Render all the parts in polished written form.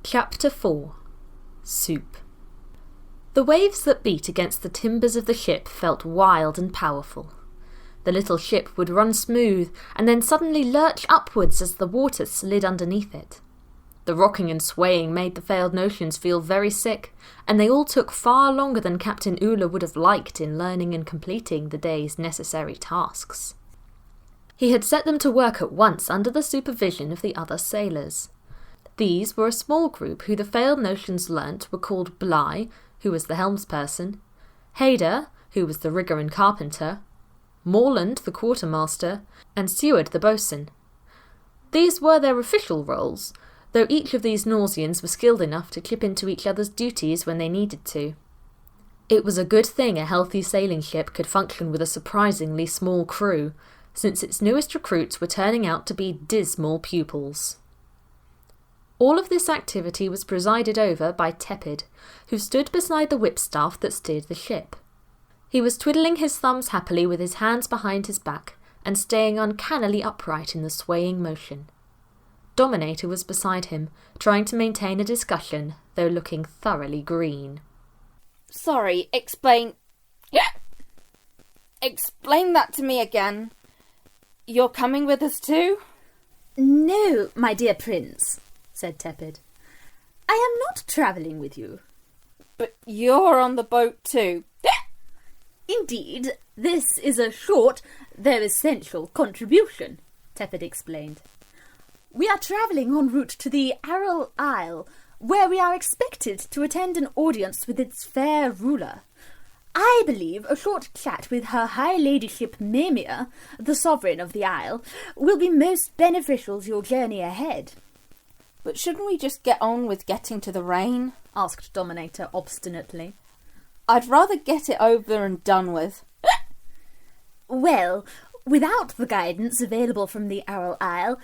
Chapter 4. Soup. The waves that beat against the timbers of the ship felt wild and powerful. The little ship would run smooth and then suddenly lurch upwards as the water slid underneath it. The rocking and swaying made the failed notions feel very sick, and they all took far longer than Captain Oola would have liked in learning and completing the day's necessary tasks. He had set them to work at once under the supervision of the other sailors. These were a small group who the failed notions learnt were called Bligh, who was the helmsperson, Haidur, who was the rigger and carpenter, Morland, the quartermaster, and Seaward, the boatswain. These were their official roles, though each of these Norsians were skilled enough to chip into each other's duties when they needed to. It was a good thing a healthy sailing ship could function with a surprisingly small crew, since its newest recruits were turning out to be dismal pupils. All of this activity was presided over by Tepid, who stood beside the whipstaff that steered the ship. He was twiddling his thumbs happily with his hands behind his back and staying uncannily upright in the swaying motion. Dominator was beside him, trying to maintain a discussion, though looking thoroughly green. Sorry, explain that to me again. You're coming with us too? No, my dear prince, said Tepid. I am not travelling with you. But you're on the boat too. Indeed, this is a short, though essential contribution, Tepid explained. We are travelling en route to the Aral Isle, where we are expected to attend an audience with its fair ruler. I believe a short chat with her high ladyship Maemia, the sovereign of the isle, will be most beneficial to your journey ahead. But shouldn't we just get on with getting to the rain? Asked Dominator obstinately. I'd rather get it over and done with. Well, without the guidance available from the Aral Isle,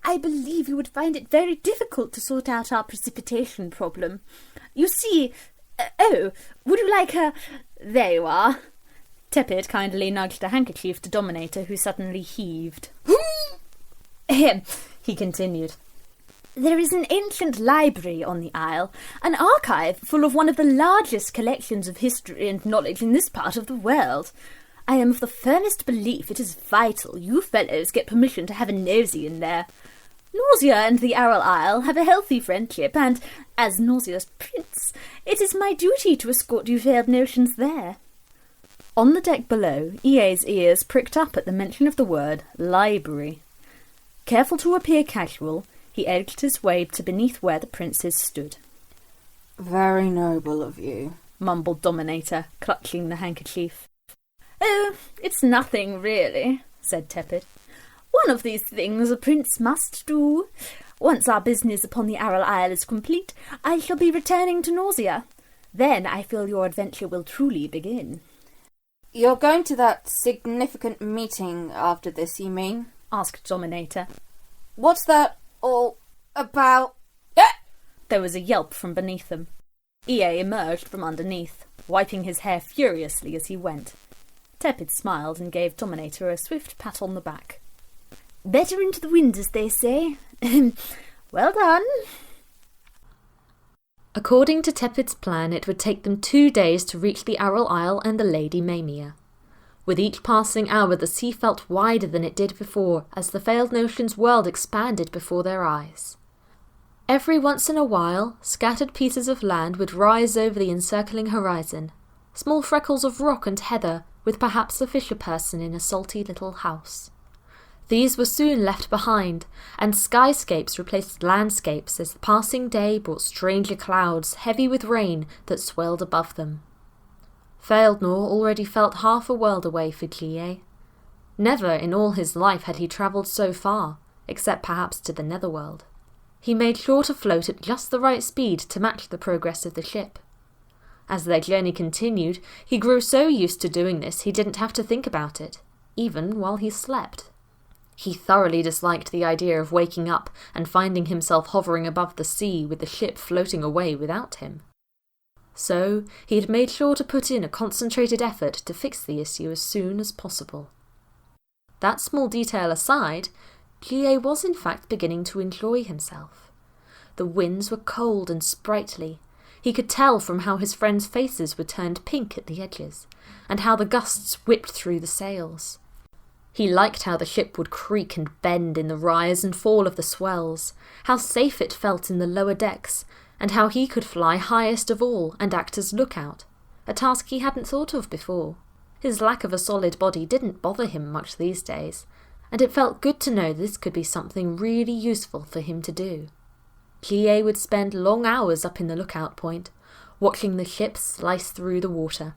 I believe you would find it very difficult to sort out our precipitation problem. You see... would you like a... There you are. Tepid kindly nudged a handkerchief to Dominator, who suddenly heaved. Ahem, he continued. There is an ancient library on the isle, an archive full of one of the largest collections of history and knowledge in this part of the world. I am of the firmest belief it is vital you fellows get permission to have a nosy in there. Nausea and the Aral Isle have a healthy friendship, and, as Nausea's prince, it is my duty to escort you failed notions there. On the deck below, EA's ears pricked up at the mention of the word library. Careful to appear casual, he edged his way to beneath where the princes stood. Very noble of you, mumbled Dominator, clutching the handkerchief. Oh, it's nothing, really, said Tepid. One of these things a prince must do. Once our business upon the Aral Isle is complete, I shall be returning to Nausea. Then I feel your adventure will truly begin. You're going to that significant meeting after this, you mean? Asked Dominator. What's that all about? There was a yelp from beneath them. EA emerged from underneath, wiping his hair furiously as he went. Tepid smiled and gave Dominator a swift pat on the back. Better into the wind, as they say. Well done. According to Tepid's plan, it would take them 2 days to reach the Aral Isle and the Lady Maemia. With each passing hour, the sea felt wider than it did before, as the failed notion's world expanded before their eyes. Every once in a while, scattered pieces of land would rise over the encircling horizon, small freckles of rock and heather, with perhaps a fisher person in a salty little house. These were soon left behind, and skyscapes replaced landscapes as the passing day brought stranger clouds heavy with rain that swelled above them. Fealdnor already felt half a world away for Glie. Never in all his life had he travelled so far, except perhaps to the netherworld. He made sure to float at just the right speed to match the progress of the ship. As their journey continued, he grew so used to doing this he didn't have to think about it, even while he slept. He thoroughly disliked the idea of waking up and finding himself hovering above the sea with the ship floating away without him. So he had made sure to put in a concentrated effort to fix the issue as soon as possible. That small detail aside, Glie was in fact beginning to enjoy himself. The winds were cold and sprightly. He could tell from how his friends' faces were turned pink at the edges, and how the gusts whipped through the sails. He liked how the ship would creak and bend in the rise and fall of the swells, how safe it felt in the lower decks, and how he could fly highest of all and act as lookout, a task he hadn't thought of before. His lack of a solid body didn't bother him much these days, and it felt good to know this could be something really useful for him to do. Bligh would spend long hours up in the lookout point, watching the ship slice through the water.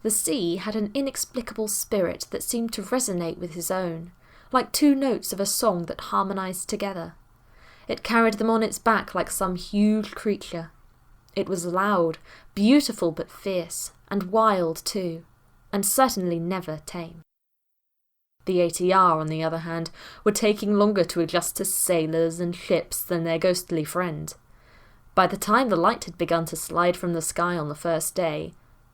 The sea had an inexplicable spirit that seemed to resonate with his own, like two notes of a song that harmonized together. It carried them on its back like some huge creature. It was loud, beautiful but fierce, and wild too, and certainly never tame. The Aguiar, on the other hand, were taking longer to adjust to sailors and ships than their ghostly friend. By the time the light had begun to slide from the sky on the first day,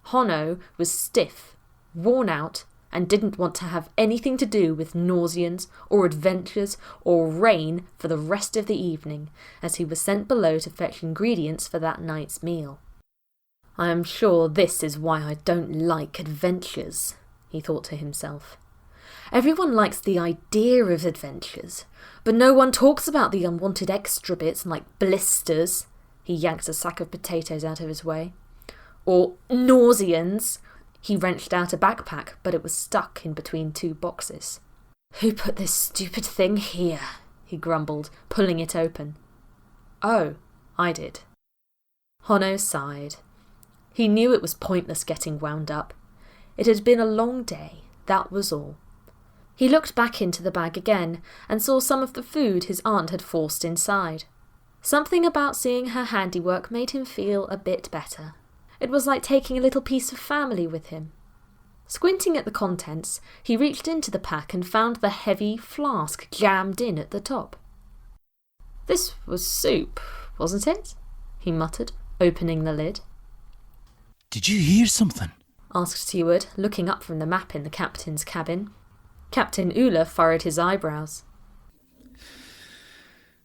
Honno was stiff, worn out, and didn't want to have anything to do with Nauseans or adventures or rain for the rest of the evening, as he was sent below to fetch ingredients for that night's meal. "I am sure this is why I don't like adventures," he thought to himself. Everyone likes the idea of adventures, but no one talks about the unwanted extra bits like blisters. He yanked a sack of potatoes out of his way. Or Nauseans. He wrenched out a backpack, but it was stuck in between two boxes. "Who put this stupid thing here?" he grumbled, pulling it open. "Oh, I did." Honno sighed. He knew it was pointless getting wound up. It had been a long day, that was all. He looked back into the bag again and saw some of the food his aunt had forced inside. Something about seeing her handiwork made him feel a bit better. It was like taking a little piece of family with him. Squinting at the contents, he reached into the pack and found the heavy flask jammed in at the top. "This was soup, wasn't it?" he muttered, opening the lid. "Did you hear something?" asked Seaward, looking up from the map in the captain's cabin. Captain Oola furrowed his eyebrows.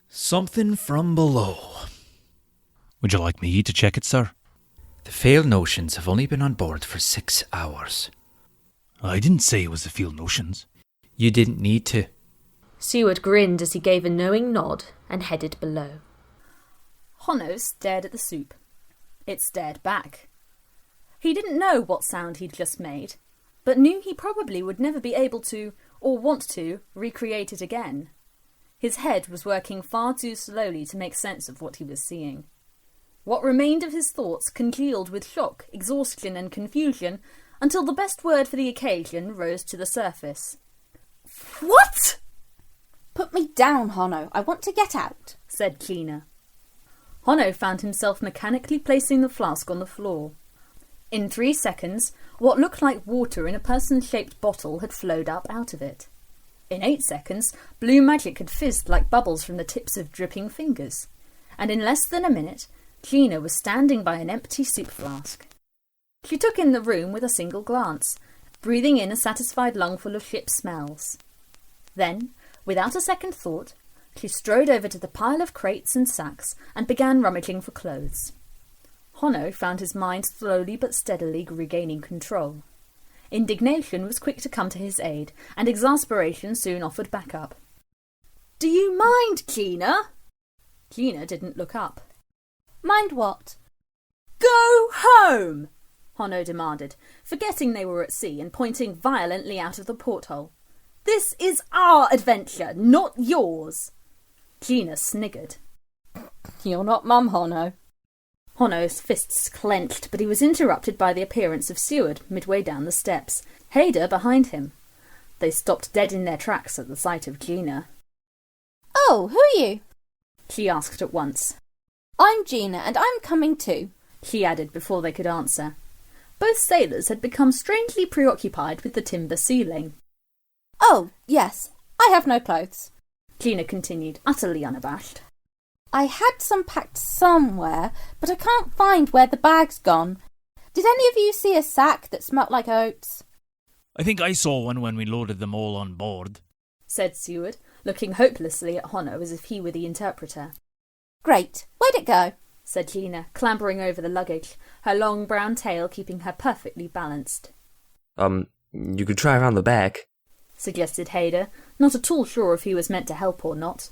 "Something from below." "Would you like me to check it, sir?" "The failed notions have only been on board for 6 hours. "I didn't say it was the field notions." "You didn't need to." Seaward grinned as he gave a knowing nod and headed below. Honno stared at the soup. It stared back. He didn't know what sound he'd just made, but knew he probably would never be able to, or want to, recreate it again. His head was working far too slowly to make sense of what he was seeing. What remained of his thoughts congealed with shock, exhaustion and confusion until the best word for the occasion rose to the surface. "What?" Put me down, Honno. I want to get out, said Gina. Honno found himself mechanically placing the flask on the floor. In 3 seconds, what looked like water in a person-shaped bottle had flowed up out of it. In 8 seconds, blue magic had fizzed like bubbles from the tips of dripping fingers. And in less than a minute, Gina was standing by an empty soup flask. She took in the room with a single glance, breathing in a satisfied lungful of ship smells. Then, without a second thought, she strode over to the pile of crates and sacks and began rummaging for clothes. Honno found his mind slowly but steadily regaining control. Indignation was quick to come to his aid, and exasperation soon offered backup. "Do you mind, Gina?" Gina didn't look up. Mind what? "Go home!" Honno demanded, forgetting they were at sea and pointing violently out of the porthole. "This is our adventure, not yours." Gina sniggered. You're not Mum, Honno. Honno's fists clenched, but he was interrupted by the appearance of Seaward midway down the steps, Haidur behind him. They stopped dead in their tracks at the sight of Gina. "Oh, who are you?" she asked at once. "I'm Gina, and I'm coming too," she added before they could answer. Both sailors had become strangely preoccupied with the timber ceiling. "Oh, yes, I have no clothes," Gina continued, utterly unabashed. "I had some packed somewhere, but I can't find where the bag's gone. Did any of you see a sack that smelt like oats?" "I think I saw one when we loaded them all on board," said Seaward, looking hopelessly at Honno as if he were the interpreter. Great. Where'd it go? said Gina, clambering over the luggage, her long brown tail keeping her perfectly balanced. You could try around the back, suggested Haidur, not at all sure if he was meant to help or not.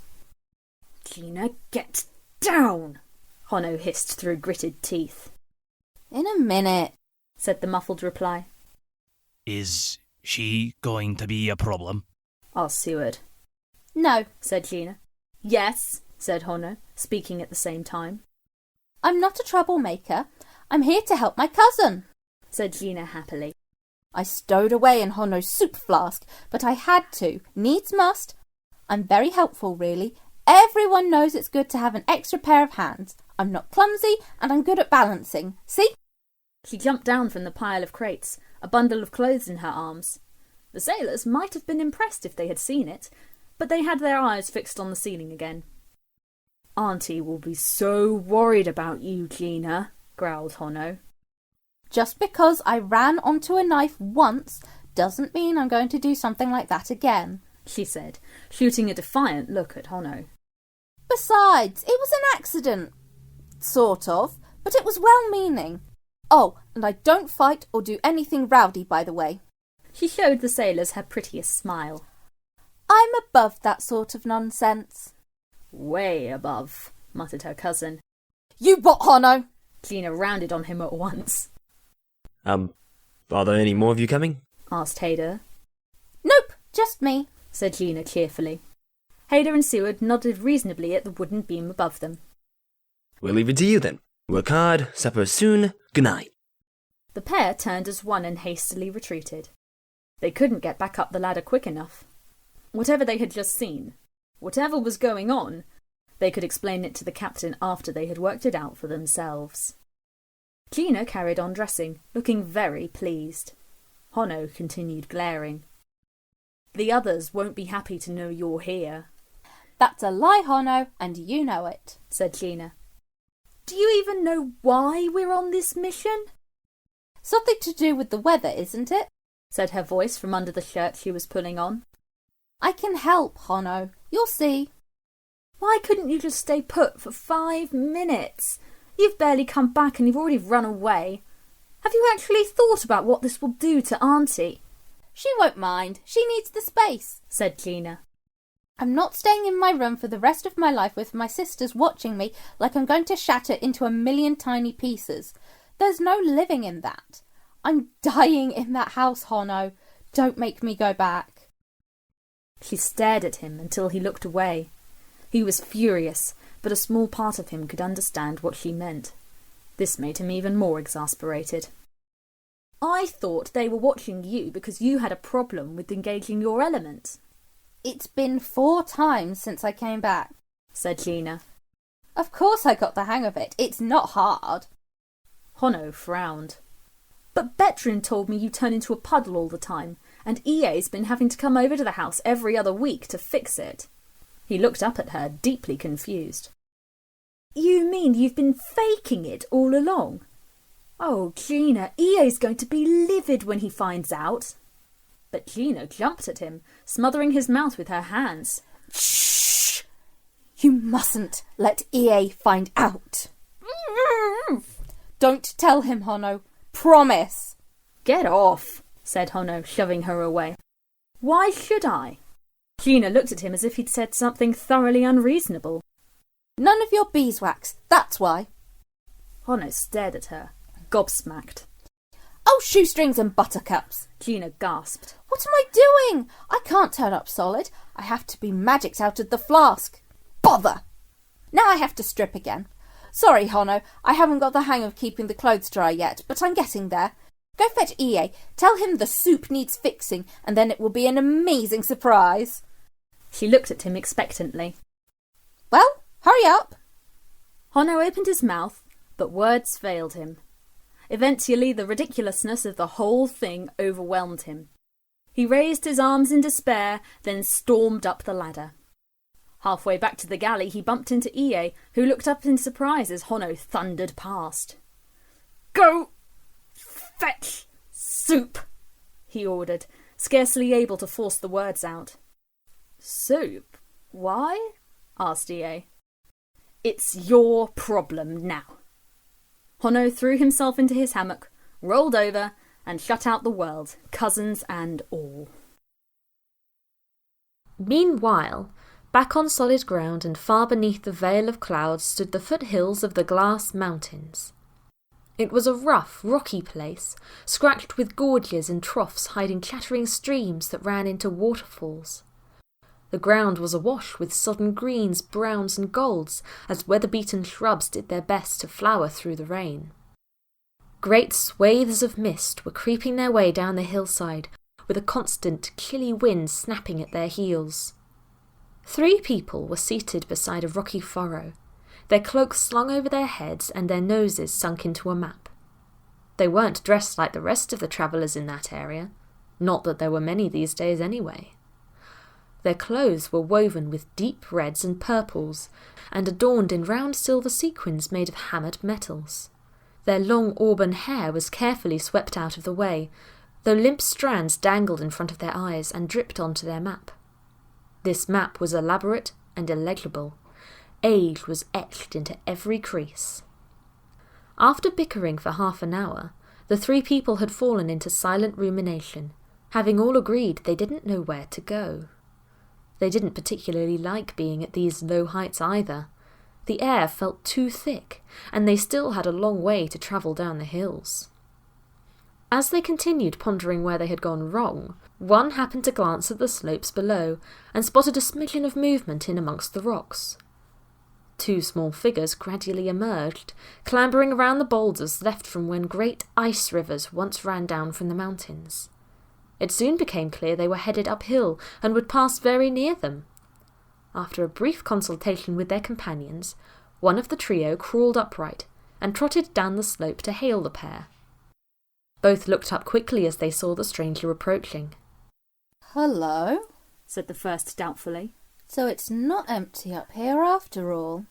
Gina, get down, Honno hissed through gritted teeth. In a minute, said the muffled reply. Is she going to be a problem? asked Seaward. No, said Gina. Yes, said Honno, speaking at the same time. I'm not a troublemaker. I'm here to help my cousin, said Gina happily. I stowed away in Honno's soup flask, but I had to. Needs must. I'm very helpful, really. Everyone knows it's good to have an extra pair of hands. I'm not clumsy, and I'm good at balancing. See? She jumped down from the pile of crates, a bundle of clothes in her arms. The sailors might have been impressed if they had seen it, but they had their eyes fixed on the ceiling again. Auntie will be so worried about you, Gina, growled Honno. Just because I ran onto a knife once doesn't mean I'm going to do something like that again, she said, shooting a defiant look at Honno. Besides, it was an accident. Sort of, but it was well-meaning. Oh, and I don't fight or do anything rowdy, by the way. She showed the sailors her prettiest smile. I'm above that sort of nonsense. Way above, muttered her cousin. You what, Honno? Gina rounded on him at once. Are there any more of you coming? asked Haidur. Nope, just me, said Gina cheerfully. Haidur and Seaward nodded reasonably at the wooden beam above them. We'll leave it to you then. Work hard, supper soon, good night. The pair turned as one and hastily retreated. They couldn't get back up the ladder quick enough. Whatever they had just seen, whatever was going on, they could explain it to the captain after they had worked it out for themselves. Gina carried on dressing, looking very pleased. Honno continued glaring. The others won't be happy to know you're here. That's a lie, Honno, and you know it, said Gina. Do you even know why we're on this mission? Something to do with the weather, isn't it? said her voice from under the shirt she was pulling on. I can help, Honno. You'll see. Why couldn't you just stay put for 5 minutes? You've barely come back and you've already run away. Have you actually thought about what this will do to Auntie? She won't mind. She needs the space, said Gina. I'm not staying in my room for the rest of my life with my sisters watching me like I'm going to shatter into 1,000,000 tiny pieces. There's no living in that. I'm dying in that house, Honno. Don't make me go back. She stared at him until he looked away. He was furious, but a small part of him could understand what she meant. This made him even more exasperated. I thought they were watching you because you had a problem with engaging your element. It's been 4 times since I came back, said Gina. Of course I got the hang of it. It's not hard. Honno frowned. But Betrin told me you turn into a puddle all the time, and EA's been having to come over to the house every other week to fix it. He looked up at her, deeply confused. You mean you've been faking it all along? Oh, Gina, EA's going to be livid when he finds out. But Gina jumped at him, smothering his mouth with her hands. Shh! You mustn't let EA find out. Don't tell him, Honno. Promise. Get off, said Honno, shoving her away. Why should I? Gina looked at him as if he'd said something thoroughly unreasonable. None of your beeswax, that's why. Honno stared at her, gobsmacked. Oh, shoestrings and buttercups, Gina gasped. What am I doing? I can't turn up solid. I have to be magicked out of the flask. Bother! Now I have to strip again. Sorry, Honno, I haven't got the hang of keeping the clothes dry yet, but I'm getting there. Go fetch EA, tell him the soup needs fixing, and then it will be an amazing surprise. She looked at him expectantly. Well, hurry up. Honno opened his mouth, but words failed him. Eventually, the ridiculousness of the whole thing overwhelmed him. He raised his arms in despair, then stormed up the ladder. Halfway back to the galley, he bumped into EA, who looked up in surprise as Honno thundered past. Go fetch soup, he ordered, scarcely able to force the words out. Soup? Why? asked EA. It's your problem now. Honno threw himself into his hammock, rolled over, and shut out the world, cousins and all. Meanwhile, back on solid ground and far beneath the veil of clouds stood the foothills of the Glass Mountains. It was a rough, rocky place, scratched with gorges and troughs hiding chattering streams that ran into waterfalls. The ground was awash with sodden greens, browns and golds as weather-beaten shrubs did their best to flower through the rain. Great swathes of mist were creeping their way down the hillside, with a constant, chilly wind snapping at their heels. 3 people were seated beside a rocky furrow, their cloaks slung over their heads and their noses sunk into a map. They weren't dressed like the rest of the travellers in that area, not that there were many these days anyway. Their clothes were woven with deep reds and purples, and adorned in round silver sequins made of hammered metals. Their long auburn hair was carefully swept out of the way, though limp strands dangled in front of their eyes and dripped onto their map. This map was elaborate and illegible. Age was etched into every crease. After bickering for half an hour, the 3 people had fallen into silent rumination, having all agreed they didn't know where to go. They didn't particularly like being at these low heights either. The air felt too thick, and they still had a long way to travel down the hills. As they continued pondering where they had gone wrong, one happened to glance at the slopes below and spotted a smidgen of movement in amongst the rocks. 2 small figures gradually emerged, clambering around the boulders left from when great ice rivers once ran down from the mountains. It soon became clear they were headed uphill and would pass very near them. After a brief consultation with their companions, one of the trio crawled upright and trotted down the slope to hail the pair. Both looked up quickly as they saw the stranger approaching. "Hello," said the first doubtfully. "So it's not empty up here after all."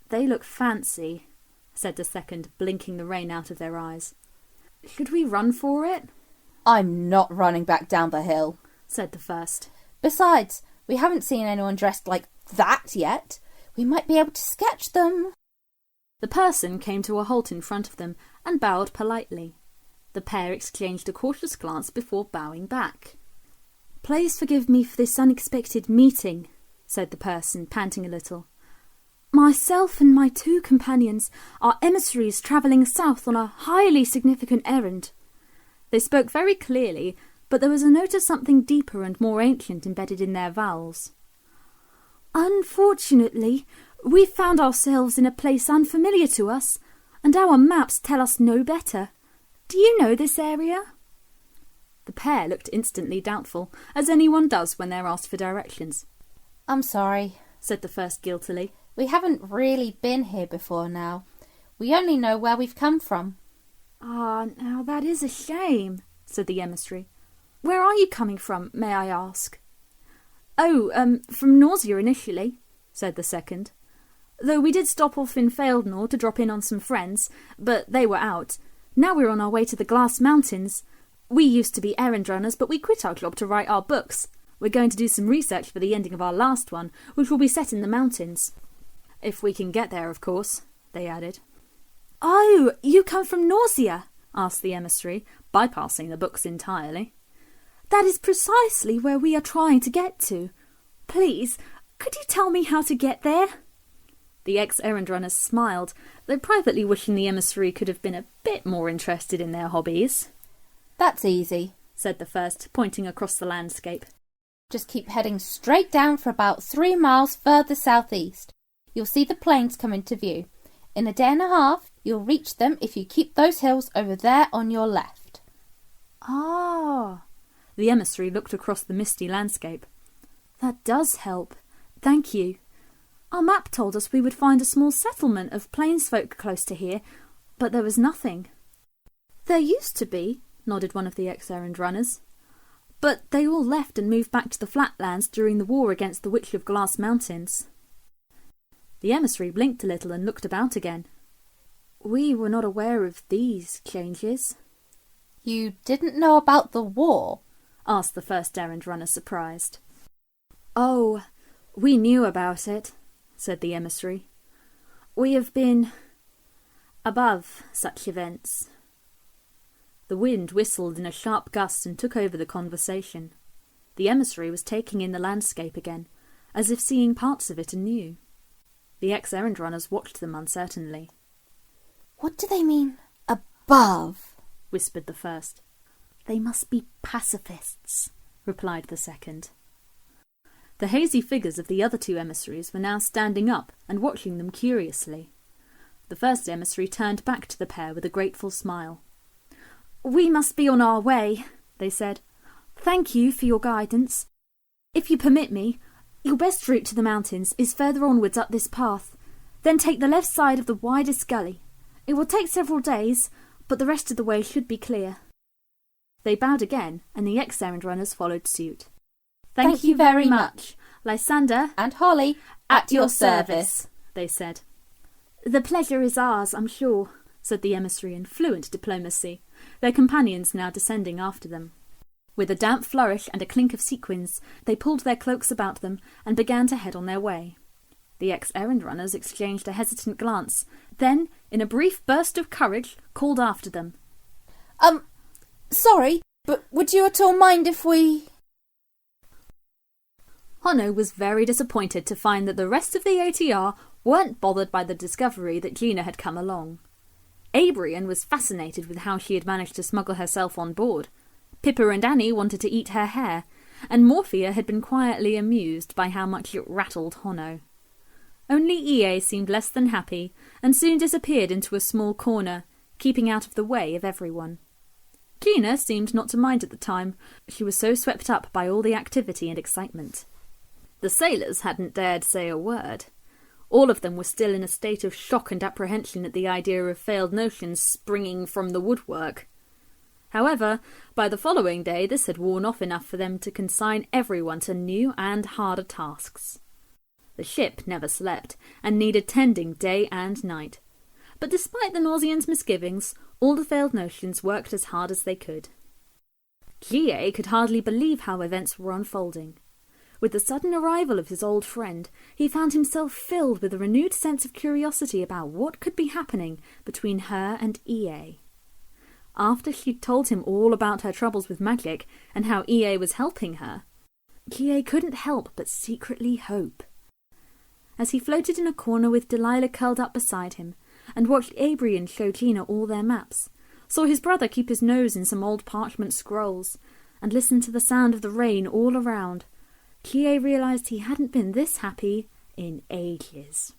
"They look fancy," said the second, blinking the rain out of their eyes. "Should we run for it?" "I'm not running back down the hill," said the first. "Besides, we haven't seen anyone dressed like that yet. We might be able to sketch them." The person came to a halt in front of them and bowed politely. The pair exchanged a cautious glance before bowing back. "Please forgive me for this unexpected meeting," said the person, panting a little. "Myself and my 2 companions are emissaries travelling south on a highly significant errand." They spoke very clearly, but there was a note of something deeper and more ancient embedded in their vowels. "Unfortunately, we found ourselves in a place unfamiliar to us, and our maps tell us no better. Do you know this area?" The pair looked instantly doubtful, as anyone does when they're asked for directions. "I'm sorry," said the first guiltily. "We haven't really been here before now. We only know where we've come from." Now that is a shame," said the emissary. "Where are you coming from, may I ask?" From Nausea initially," said the second. "Though we did stop off in Faildnor to drop in on some friends, but they were out. Now we're on our way to the Glass Mountains. We used to be errand runners, but we quit our job to write our books. We're going to do some research for the ending of our last one, which will be set in the mountains. If we can get there, of course," they added. "Oh, you come from Nausea?" asked the emissary, bypassing the books entirely. "That is precisely where we are trying to get to. Please, could you tell me how to get there?" The ex-errand runners smiled, though privately wishing the emissary could have been a bit more interested in their hobbies. "That's easy," said the first, pointing across the landscape. "Just keep heading straight down for about 3 miles further southeast. You'll see the plains come into view. In a day and a half, you'll reach them if you keep those hills over there on your left." "Ah!" The emissary looked across the misty landscape. "That does help. Thank you. Our map told us we would find a small settlement of plainsfolk close to here, but there was nothing." "There used to be," nodded one of the ex-errand runners. "But they all left and moved back to the flatlands during the war against the Witch of Glass Mountains." The emissary blinked a little and looked about again. "We were not aware of these changes." "You didn't know about the war?" asked the first errand runner, surprised. "Oh, we knew about it," said the emissary. We have been above such events. The wind whistled in a sharp gust and took over the conversation. The emissary was taking in the landscape again, as if seeing parts of it anew. The ex-errand runners watched them uncertainly. What do they mean, above? Whispered the first. They must be pacifists, replied the second. The hazy figures of the other two emissaries were now standing up and watching them curiously. The first emissary turned back to the pair with a grateful smile. We must be on our way, they said. Thank you for your guidance. If you permit me, your best route to the mountains is further onwards up this path. Then take the left side of the widest gully. It will take several days, but the rest of the way should be clear. They bowed again, and the ex-errand runners followed suit. Thank you very much. Lysander and Holly, at your service, they said. The pleasure is ours, I'm sure, said the emissary in fluent diplomacy, their companions now descending after them. With a damp flourish and a clink of sequins, they pulled their cloaks about them and began to head on their way. The ex-errand runners exchanged a hesitant glance, then, in a brief burst of courage, called after them. Sorry, but would you at all mind if we... Honno was very disappointed to find that the rest of the ATR weren't bothered by the discovery that Gina had come along. Abrian was fascinated with how she had managed to smuggle herself on board. Pippa and Annie wanted to eat her hair, and Morphea had been quietly amused by how much it rattled Honno. Only EA seemed less than happy, and soon disappeared into a small corner, keeping out of the way of everyone. Gina seemed not to mind at the time. She was so swept up by all the activity and excitement. The sailors hadn't dared say a word. All of them were still in a state of shock and apprehension at the idea of failed notions springing from the woodwork. However, by the following day this had worn off enough for them to consign everyone to new and harder tasks. The ship never slept, and needed tending day and night. But despite the Nausians' misgivings, all the failed notions worked as hard as they could. G.A. could hardly believe how events were unfolding. With the sudden arrival of his old friend, he found himself filled with a renewed sense of curiosity about what could be happening between her and E.A. After she'd told him all about her troubles with magic and how E.A. was helping her, G.A. couldn't help but secretly hope. As he floated in a corner with Delilah curled up beside him, and watched Abrian show Gina all their maps, saw his brother keep his nose in some old parchment scrolls, and listened to the sound of the rain all around, G.A. realised he hadn't been this happy in ages.